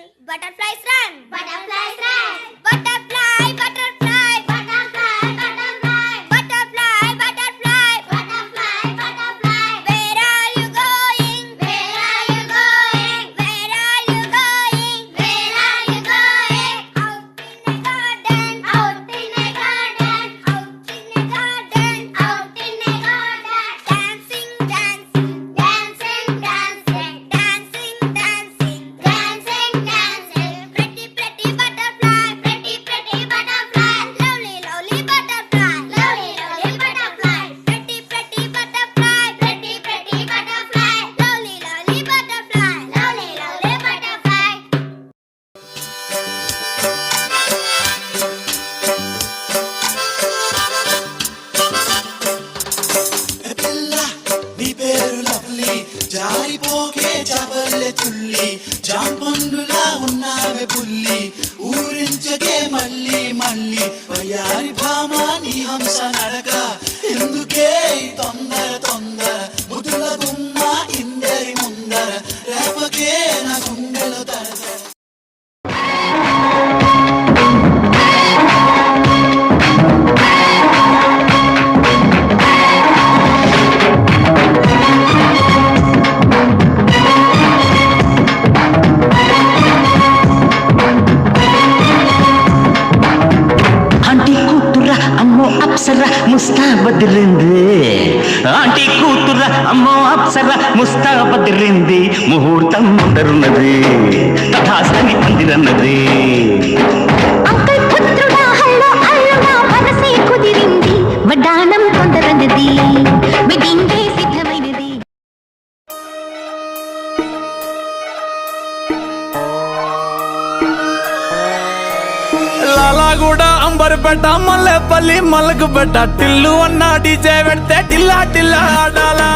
Butterflies run. Butterflies run. Butterfly, butterfly, butterfly, butterfly, butterfly, butterfly, butterfly, butterfly. Where are you going? Where are you going? Where are you going? Where are you going? Out in a garden. Out in a garden. Out in a garden. Out in a garden. Dancing, dancing, dancing, dancing, dancing, dancing, dancing, dancing. Pretty, pretty butterfly, pretty, pretty butterfly, lovely, lovely butterfly, lovely, lovely butterfly. Pretty, pretty butterfly, pretty, pretty butterfly, lovely, lovely butterfly, lovely, lovely butterfly. పిల్ల నీ పేరు lovely జారిపోకే చవల్లె తుల్లి జాంపండులా ఉన్నావే పుల్లి ఊరించకే మళ్ళీ మళ్ళీ వయ్యారి భామ నీ హంస నడక ఎందుకే ఈ తొందర తొందర ముదుల గుమ్మ ఇందరి ముందర రేపకే నా గుండెలో తడత ఆంటీ కూతుర అమ్మో అప్సర ముస్తాబదిరింది ఆంటీ కూతుర అమ్మో అప్సర ముస్తాబదిరింది ముహూర్తం ముందరున్నది తథాస్తని పందిరన్నది అంకుల్ పుత్రుడా హల్లో అల్లుడా మనసే కుదిరింది వడ్డానం తొందరన్నది వెడ్డింగ్ డే సిద్ధమైనది లాలాగూడ అంబర్పేట మల్లెపల్లి మల్లకుపేట టిల్లు అన్న డీజే పెడితే టిల్లా టిల్లా ఆడాలా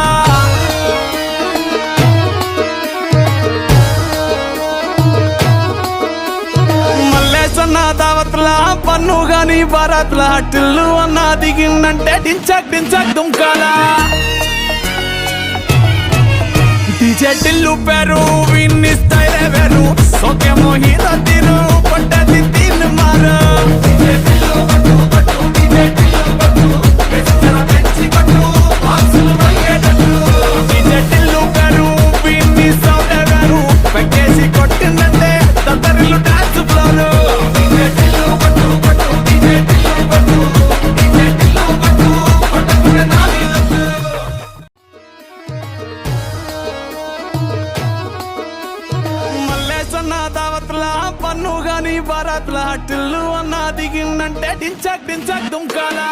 మల్లేసన్న దావత్ల పన్ను గాని బారాత్ల టిల్లు అన్న దిగిందంటే డించక్ డించక్ దుంకాలా డీజే టిల్లు పేరు విన్ని స్టైలే వేరు సోకేమో హీరో తీరు పట్టది తీన్ మారు డీజే టిల్లు పట్టు పట్టు డీజే టిల్లు పట్టు వెచ్చన పెంచి పట్టు బాక్సులు రంగేటట్టు డీజే టిల్లు పేరు విన్ని సౌండ్ వేరు పెక్కేసి కొట్టిందంటే తత్తరిల్లు డాన్స్ ఫ్లోర్ డీజే టిల్లు పట్టు పట్టు డీజే టిల్లు పట్టు డీజే టిల్లు పట్టు పట్టకునే నాది మల్లేసన్న దావత్ల పన్ను గాని బారాత్ల టిల్లు అన్న దిగిందంటే డించక్ డించక్ దుంకాలా